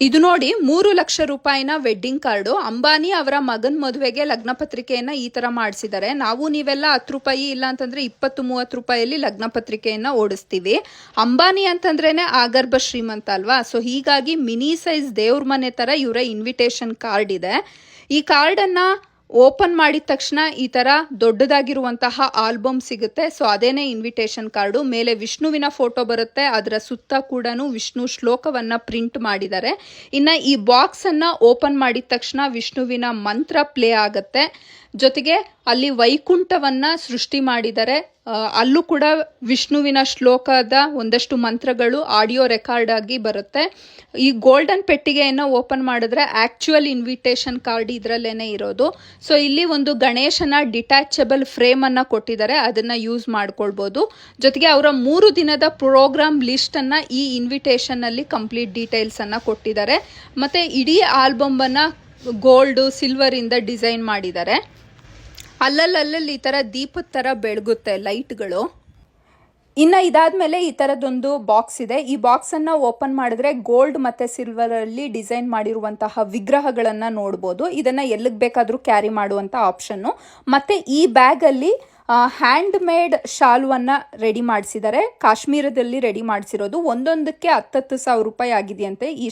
ಇದು ನೋಡಿ 3 ಲಕ್ಷ ರೂಪಾಯಿನ ವೆಡ್ಡಿಂಗ್ ಕಾರ್ಡು. ಅಂಬಾನಿ ಅವರ ಮಗನ ಮದುವೆಗೆ ಲಗ್ನ ಪತ್ರಿಕೆಯನ್ನ ಈ ತರ ಮಾಡಿಸಿದ್ದಾರೆ. ನಾವು ನೀವೆಲ್ಲ 10 ರೂಪಾಯಿ ಇಲ್ಲ ಅಂತಂದ್ರೆ 20-30 ರೂಪಾಯಿಯಲ್ಲಿ ಲಗ್ನ ಪತ್ರಿಕೆಯನ್ನ ಓಡಿಸ್ತೀವಿ. ಅಂಬಾನಿ ಅಂತಂದ್ರೇನೆ ಆಗರ್ಭ ಶ್ರೀಮಂತ ಅಲ್ವಾ. ಸೊ ಹೀಗಾಗಿ ಮಿನಿ ಸೈಜ್ ದೇವ್ರ ಮನೆ ತರ ಇವರ ಇನ್ವಿಟೇಷನ್ ಕಾರ್ಡ್ ಇದೆ. ಈ ಕಾರ್ಡ್ ಅನ್ನ ಓಪನ್ ಮಾಡಿದ ತಕ್ಷಣ ಈ ತರ ದೊಡ್ಡದಾಗಿರುವಂತಹ ಆಲ್ಬಮ್ ಸಿಗುತ್ತೆ. ಸೊ ಅದೇನೆ ಇನ್ವಿಟೇಷನ್ ಕಾರ್ಡು. ಮೇಲೆ ವಿಷ್ಣುವಿನ ಫೋಟೋ ಬರುತ್ತೆ, ಅದರ ಸುತ್ತ ಕೂಡ ವಿಷ್ಣು ಶ್ಲೋಕವನ್ನ ಪ್ರಿಂಟ್ ಮಾಡಿದ್ದಾರೆ. ಇನ್ನ ಈ ಬಾಕ್ಸ್ ಅನ್ನ ಓಪನ್ ಮಾಡಿದ ತಕ್ಷಣ ವಿಷ್ಣುವಿನ ಮಂತ್ರ ಪ್ಲೇ ಆಗುತ್ತೆ. ಜೊತೆಗೆ ಅಲ್ಲಿ ವೈಕುಂಠವನ್ನ ಸೃಷ್ಟಿ ಮಾಡಿದ್ದಾರೆ. ಅಲ್ಲೂ ಕೂಡ ವಿಷ್ಣುವಿನ ಶ್ಲೋಕದ ಒಂದಷ್ಟು ಮಂತ್ರಗಳು ಆಡಿಯೋ ರೆಕಾರ್ಡ್ ಆಗಿ ಬರುತ್ತೆ. ಈ ಗೋಲ್ಡನ್ ಪೆಟ್ಟಿಗೆಯನ್ನು ಓಪನ್ ಮಾಡಿದ್ರೆ ಆಕ್ಚುಯಲ್ ಇನ್ವಿಟೇಷನ್ ಕಾರ್ಡ್ ಇದರಲ್ಲೇನೆ ಇರೋದು. ಸೊ ಇಲ್ಲಿ ಒಂದು ಗಣೇಶನ ಡಿಟ್ಯಾಚಬಲ್ ಫ್ರೇಮ್ ಅನ್ನ ಕೊಟ್ಟಿದ್ದಾರೆ, ಅದನ್ನ ಯೂಸ್ ಮಾಡ್ಕೊಳ್ಬಹುದು. ಜೊತೆಗೆ ಅವರ 3 ದಿನದ ಪ್ರೋಗ್ರಾಮ್ ಲಿಸ್ಟ್ ಅನ್ನ ಈ ಇನ್ವಿಟೇಷನ್ ಅಲ್ಲಿ ಕಂಪ್ಲೀಟ್ ಡೀಟೇಲ್ಸ್ ಅನ್ನ ಕೊಟ್ಟಿದ್ದಾರೆ. ಮತ್ತೆ ಇಡೀ ಆಲ್ಬಮ್ ಅನ್ನ ಗೋಲ್ಡ್ ಸಿಲ್ವರ್ ಇಂದ ಡಿಸೈನ್ ಮಾಡಿದ್ದಾರೆ. ಅಲ್ಲಲ್ಲಿ ಈ ತರ ದೀಪದ ತರ ಬೆಳಗುತ್ತೆ ಲೈಟ್ಗಳು. ಇನ್ನು ಇದಾದ್ಮೇಲೆ ಈ ತರದೊಂದು ಬಾಕ್ಸ್ ಇದೆ. ಈ ಬಾಕ್ಸ್ ಅನ್ನ ಓಪನ್ ಮಾಡಿದ್ರೆ ಗೋಲ್ಡ್ ಮತ್ತೆ ಸಿಲ್ವರ್ ಅಲ್ಲಿ ಡಿಸೈನ್ ಮಾಡಿರುವಂತಹ ವಿಗ್ರಹಗಳನ್ನ ನೋಡಬಹುದು. ಇದನ್ನ ಎಲ್ಲಿಗೆ ಬೇಕಾದ್ರೂ ಕ್ಯಾರಿ ಮಾಡುವಂತ ಆಪ್ಷನ್. ಮತ್ತೆ ಈ ಬ್ಯಾಗ್ ಅಲ್ಲಿ ಹ್ಯಾಂಡ್ ಮೇಡ್ ಶಾಲುವನ್ನ ರೆಡಿ ಮಾಡಿಸಿದ್ದಾರೆ. ಕಾಶ್ಮೀರದಲ್ಲಿ ರೆಡಿ ಮಾಡಿಸಿರೋದು. ಒಂದೊಂದಕ್ಕೆ 10,000 ರೂಪಾಯಿ ಆಗಿದೆಯಂತೆ ಈ